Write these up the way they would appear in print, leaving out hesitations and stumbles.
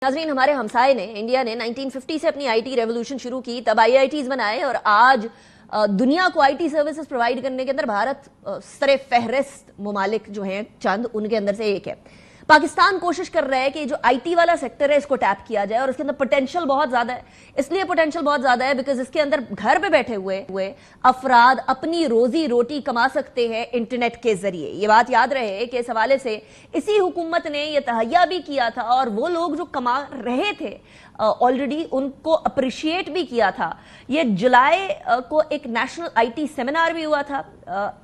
नाज़रीन, हमारे हमसाए ने इंडिया ने 1950 से अपनी आईटी रेवोल्यूशन शुरू की, तब आईआईटीज बनाए और आज दुनिया को आईटी सर्विसेज प्रोवाइड करने के अंदर भारत सरे फहरिस्त मुमालिक जो हैं चंद, उनके अंदर से एक है। पाकिस्तान कोशिश कर रहा है कि जो आईटी वाला सेक्टर है इसको टैप किया जाए और इसके अंदर पोटेंशियल बहुत ज्यादा है। इसलिए पोटेंशियल बहुत ज्यादा है बिकॉज इसके अंदर घर पे बैठे हुए अफराद अपनी रोजी रोटी कमा सकते हैं इंटरनेट के जरिए। ये बात याद रहे कि इस हवाले से इसी हुकूमत ने यह तहैया भी किया था और वो लोग जो कमा रहे थे ऑलरेडी उनको अप्रिशिएट भी किया था। ये जुलाई को एक नेशनल आईटी सेमिनार भी हुआ था।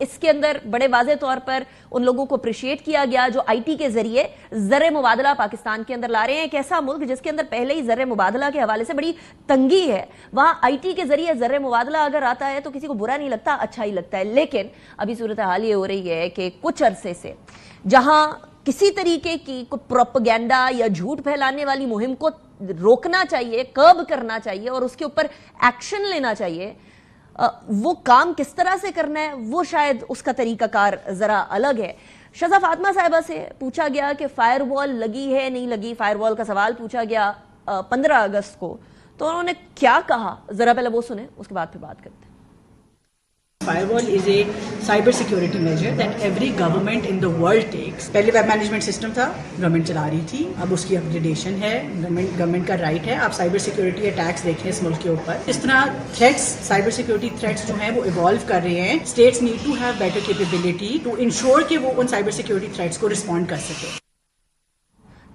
इसके अंदर बड़े वाज़े तौर पर उन लोगों को अप्रिशिएट किया गया जो आईटी के जरिए ज़र मुबादला पाकिस्तान के अंदर ला रहे हैं। एक ऐसा मुल्क जिसके अंदर पहले ही ज़र मुबादला के हवाले से बड़ी तंगी है, वहां आईटी के जरिए ज़र मुबादला अगर आता है तो किसी को बुरा नहीं लगता, अच्छा ही लगता है। लेकिन अभी सूरत हाल ये हो रही है कि कुछ अरसे से जहां किसी तरीके की प्रोपेगेंडा या झूठ फैलाने वाली मुहिम को रोकना चाहिए, कर्ब करना चाहिए और उसके ऊपर एक्शन लेना चाहिए, वो काम किस तरह से करना है वो शायद उसका तरीकाकार जरा अलग है। शज़ा फातिमा साहिबा से पूछा गया कि फायरवॉल लगी है नहीं लगी, फायरवॉल का सवाल पूछा गया 15 अगस्त को, तो उन्होंने क्या कहा जरा पहले वो सुने, उसके बाद फिर बात करते हैं। Firewall is a cyber security measure that every government in the world takes. पहले वेब मैनेजमेंट सिस्टम था, गवर्नमेंट चला रही थी, अब उसकी अपग्रेडेशन है, गवर्नमेंट का राइट है। आप साइबर सिक्योरिटी अटैक्स देखें इस मुल्क के ऊपर, इस तरह थ्रेट्स, साइबर सिक्योरिटी थ्रेट्स जो हैं वो इवॉल्व कर रहे हैं। States need to have better capability to ensure कि वो उन साइबर सिक्योरिटी थ्रेट्स को रिस्पॉन्ड कर सके।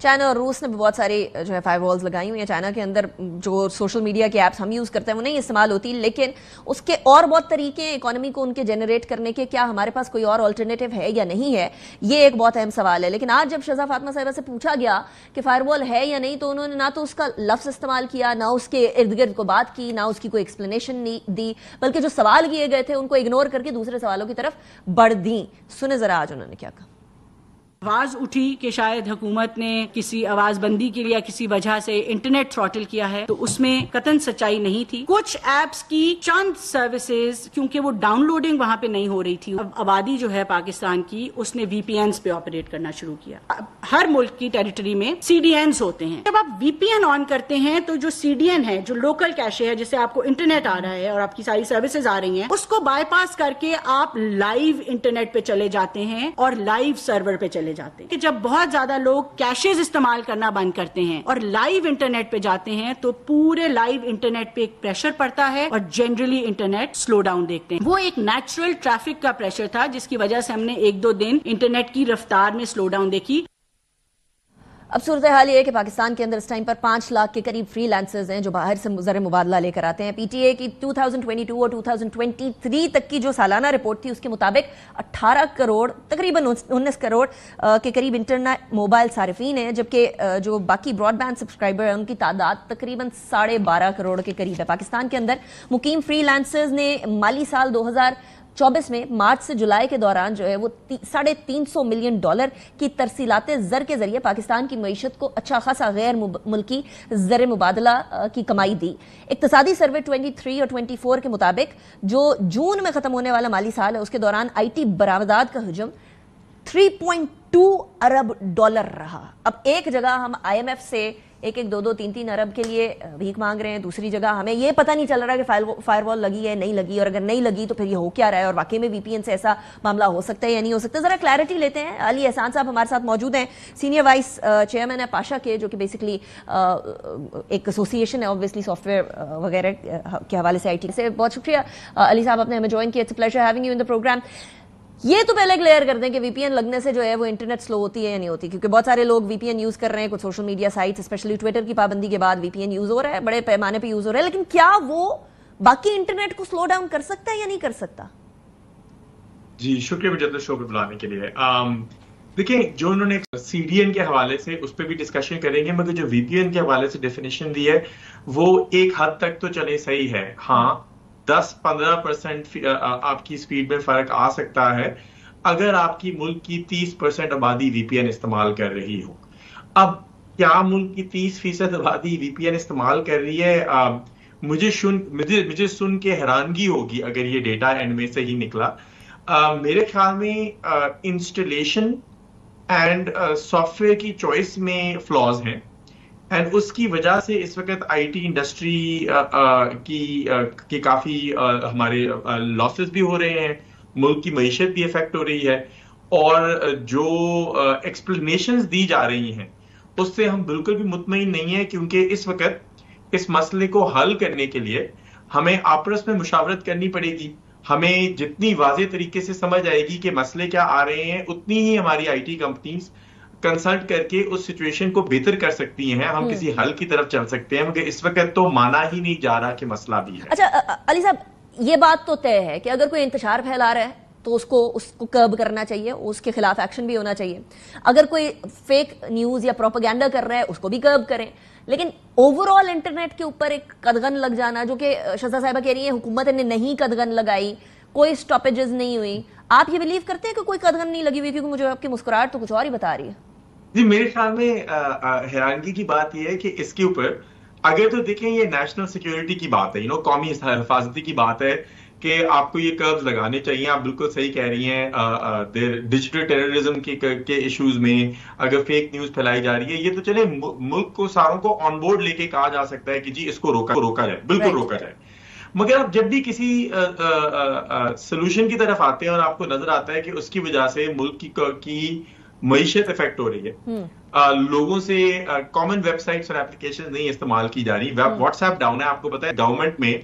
चाइना और रूस ने भी बहुत सारी जो है फायरवॉल्स लगाई हुई हैं। चाइना के अंदर जो सोशल मीडिया के ऐप्स हम यूज़ करते हैं वो नहीं इस्तेमाल होती, लेकिन उसके और बहुत तरीके इकोनॉमी को उनके जनरेट करने के, क्या हमारे पास कोई और अल्टरनेटिव है या नहीं है, ये एक बहुत अहम सवाल है। लेकिन आज जब शज़ा फातिमा साहिबा से पूछा गया कि फायरवॉल है या नहीं, तो उन्होंने ना तो उसका लफ्ज़ इस्तेमाल किया, ना उसके इर्द गिर्द को बात की, ना उसकी कोई एक्सप्लेनेशन दी, बल्कि जो सवाल किए गए थे उनको इग्नोर करके दूसरे सवालों की तरफ बढ़ दी। सुने जरा आज उन्होंने क्या कहा। आवाज उठी कि शायद हुकूमत ने किसी आवाज बंदी के लिए या किसी वजह से इंटरनेट थ्रॉटल किया है, तो उसमें कतन सच्चाई नहीं थी। कुछ एप्स की चंद सर्विसेज क्योंकि वो डाउनलोडिंग वहां पे नहीं हो रही थी, अब आबादी जो है पाकिस्तान की उसने वीपीएन्स पे ऑपरेट करना शुरू किया। हर मुल्क की टेरिटरी में सीडीएन्स होते हैं। जब आप वीपीएन ऑन करते हैं तो जो सीडीएन है, जो लोकल कैशे है जिससे आपको इंटरनेट आ रहा है और आपकी सारी सर्विसेज आ रही हैं, उसको बाईपास करके आप लाइव इंटरनेट पे चले जाते हैं और लाइव सर्वर पे चले जाते हैं। कि जब बहुत ज्यादा लोग कैशेज इस्तेमाल करना बंद करते हैं और लाइव इंटरनेट पे जाते हैं तो पूरे लाइव इंटरनेट पे एक प्रेशर पड़ता है और जनरली इंटरनेट स्लो डाउन देखते हैं। वो एक नेचुरल ट्रैफिक का प्रेशर था जिसकी वजह से हमने 1-2 दिन इंटरनेट की रफ्तार में स्लो डाउन देखी। अब सूरत हाल ये है कि पाकिस्तान के अंदर इस टाइम पर 5 लाख के करीब फ्रीलांसर्स हैं जो बाहर से ज़र मुबादला लेकर आते हैं। पीटीए की 2022 और 2023 तक की जो सालाना रिपोर्ट थी उसके मुताबिक 18 करोड़ तकरीबन 19 करोड़ के करीब इंटरनेट मोबाइल सारिफीन हैं, जबकि जो बाकी ब्रॉडबैंड सब्सक्राइबर हैं उनकी तादाद तकरीबन 12.5 करोड़ के करीब है। पाकिस्तान के अंदर मुकीम फ्रीलांसर्स ने माली साल 2024 में मार्च से जुलाई के दौरान जो है वो $350 मिलियन की तरसीलात ज़र के जरिए पाकिस्तान की मईशत को अच्छा खासा गैर मुल्की ज़र मुबादला की कमाई दी। इक्तसादी सर्वे 23 और 24 के मुताबिक जो जून में खत्म होने वाला माली साल है उसके दौरान आईटी बरामदात का हजम $3.2 अरब रहा। अब एक जगह हम IMF से 1-1, 2-2, 3-3 अरब के लिए भीख मांग रहे हैं, दूसरी जगह हमें ये पता नहीं चल रहा कि फायरवॉल लगी है नहीं लगी, और अगर नहीं लगी तो फिर ये हो क्या रहा है और वाकई में वीपीएन से ऐसा मामला हो सकता है या नहीं हो सकता। जरा क्लैरिटी लेते हैं। अली एहसान साहब हमारे साथ मौजूद हैं, सीनियर वाइस चेयरमैन है पाशा के, जो कि बेसिकली एक एसोसिएशन है ऑब्वियसली सॉफ्टवेयर वगैरह के हवाले से आईटी से। बहुत शुक्रिया अली साहब, आपने हमें ज्वाइन किया। It's a pleasure having you in the programme. ये तो पहले क्लियर कर दें कि वीपीएन लगने से जो है वो इंटरनेट स्लो होती है या नहीं होती, क्योंकि बहुत सारे लोग वीपीएन यूज कर रहे हैं। कुछ social media sites specially Twitter की पाबंदी के बाद वीपीएन यूज हो रहा है, बड़े पैमाने पे यूज हो रहा है, लेकिन क्या वो बाकी इंटरनेट को स्लो डाउन कर सकता है या नहीं कर सकता? जी शुक्रिया मुझे शो पे बुलाने के लिए। देखिए, जो उन्होंने सीडीएन के हवाले से उस पर भी डिस्कशन करेंगे, मगर जो वीपीएन के हवाले से डेफिनेशन दी है वो एक हद तक तो चले सही है। हाँ, 10-15% आपकी स्पीड में फर्क आ सकता है अगर आपकी मुल्क की 30% आबादी वीपीएन इस्तेमाल कर रही हो। अब क्या मुल्क की 30% आबादी वीपीएन इस्तेमाल कर रही है? मुझे सुन के हैरानगी होगी अगर ये डेटा एंड में से ही निकला। मेरे ख्याल में इंस्टॉलेशन एंड सॉफ्टवेयर की चॉइस में फ्लॉज हैं। اینڈ اس کی وجہ سے اس وقت آئی ٹی انڈسٹری کی کافی ہمارے لاسز بھی ہو رہے ہیں، ملک کی معیشت بھی افیکٹ ہو رہی ہے، اور جو ایکسپلینیشنز دی جا رہی ہیں اس سے ہم بالکل بھی مطمئن نہیں ہیں، کیونکہ اس وقت اس مسئلے کو حل کرنے کے لیے ہمیں آپس میں مشاورت کرنی پڑے گی. ہمیں جتنی واضح طریقے سے سمجھ آئے گی کہ مسئلے کیا آ رہے ہیں، اتنی ہی ہماری آئی ٹی کمپنیز کنسلٹ کر کے اس سچویشن کو بہتر کر سکتی ہیں، ہم کسی حل کی طرف چل سکتے ہیں، مگر اس وقت تو مانا ہی نہیں جا رہا کہ مسئلہ بھی ہے. اچھا علی صاحب، یہ بات تو طے ہے کہ اگر کوئی انتشار پھیلا رہا ہے تو اس کو کرب کرنا چاہیے، اس کے خلاف ایکشن بھی ہونا چاہیے. اگر کوئی فیک نیوز یا پروپیگنڈا کر رہا ہے اس کو بھی کرب کریں. لیکن اوور آل انٹرنیٹ کے اوپر ایک قدغن لگ جانا، جو کہ شہزاد صاحبہ کہہ رہی ہیں حکومت نے نہیں قدغن لگائی، کوئی سٹاپیجز نہیں ہوئی، آپ یہ بلیو کرتے ہیں کہ کوئی قدغن نہیں لگی ہوئی؟ کیونکہ مجھے آپ کی مسکراہٹ تو کچھ اور ہی بتا رہی ہے. جی میرے خیال میں حیرانگی کی بات یہ ہے کہ اس کے اوپر اگر تو دیکھیں یہ نیشنل سیکیورٹی کی بات ہے، قومی حفاظتی کی بات ہے کہ آپ کو یہ کربز لگانے چاہیے. آپ بالکل صحیح کہہ رہی ہیں، ڈیجیٹل ٹیررزم کے ایشوز میں اگر فیک نیوز پھیلائی جا رہی ہے، یہ تو چلے ملک کو ساروں کو آن بورڈ لے کے کہا جا سکتا ہے کہ جی اس کو روکا جائے، بالکل روکا جائے. مگر آپ جب بھی کسی سولوشن کی طرف آتے ہیں اور آپ کو نظر آتا ہے کہ اس کی وجہ سے ملک کی معیشت افیکٹ ہو رہی ہے، لوگوں سے کامن ویب سائٹس اور اپلیکیشن نہیں استعمال کی جا رہی، واٹس ایپ ڈاؤن ہے. آپ کو پتا ہے گورنمنٹ میں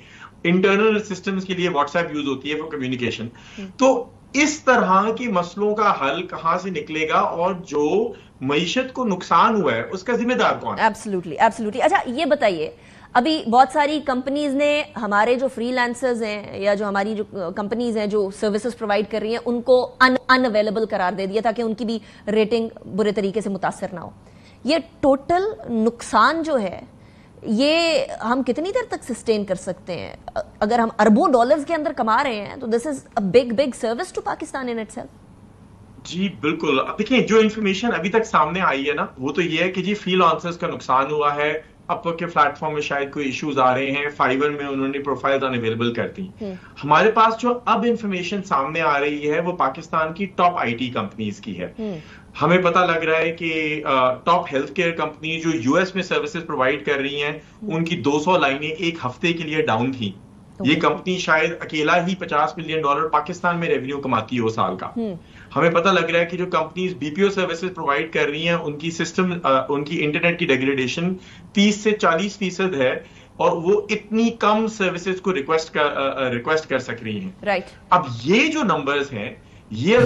انٹرنل سسٹمز کے لیے واٹس ایپ یوز ہوتی ہے فار کمیونیکیشن. تو اس طرح کے مسئلوں کا حل کہاں سے نکلے گا، اور جو معیشت کو نقصان ہوا ہے اس کا ذمہ دار کون ہے؟ ایبسلیوٹلی. اچھا یہ بتائیے، ابھی بہت ساری کمپنیز نے ہمارے جو فری لانسرز ہیں یا جو ہماری جو کمپنیز ہیں جو سروسز پرووائڈ کر رہی ہیں ان کو ان اویلیبل قرار دے دیا تاکہ ان کی بھی ریٹنگ برے طریقے سے متاثر نہ ہو. یہ ٹوٹل نقصان جو ہے یہ ہم کتنی دیر تک سسٹین کر سکتے ہیں؟ اگر ہم اربوں ڈالرز کے اندر کما رہے ہیں تو this is a big service to Pakistan in itself. جی بالکل. دیکھیں جو انفارمیشن ابھی تک سامنے آئی ہے نا، وہ تو یہ ہے کہ جی فری لانسرز کا نقصان ہوا ہے، اپ ورک کے پلیٹ فارم میں شاید کوئی ایشوز آ رہے ہیں، فائبر میں انہوں نے پروفائلز ان اویلیبل کر دی. ہمارے پاس جو اب انفارمیشن سامنے آ رہی ہے وہ پاکستان کی ٹاپ آئی ٹی کمپنیز کی ہے. ہمیں پتہ لگ رہا ہے کہ ٹاپ ہیلتھ کیئر کمپنی جو یو ایس میں سروسز پرووائڈ کر رہی ہیں، ان کی 200 لائنیں ایک ہفتے کے لیے ڈاؤن تھیں. یہ کمپنی شاید اکیلا ہی $50 ملین پاکستان میں ریونیو کماتی ہے سال کا. ہمیں پتہ لگ رہا ہے کہ جو کمپنیز بی پی او سروسز پرووائڈ کر رہی ہیں ان کی سسٹم، ان کی انٹرنیٹ کی ڈیگریڈیشن 30 سے 40% ہے، اور وہ اتنی کم سروسز کو ریکویسٹ کر سک رہی ہیں. رائٹ. اب یہ جو نمبرز ہیں یہ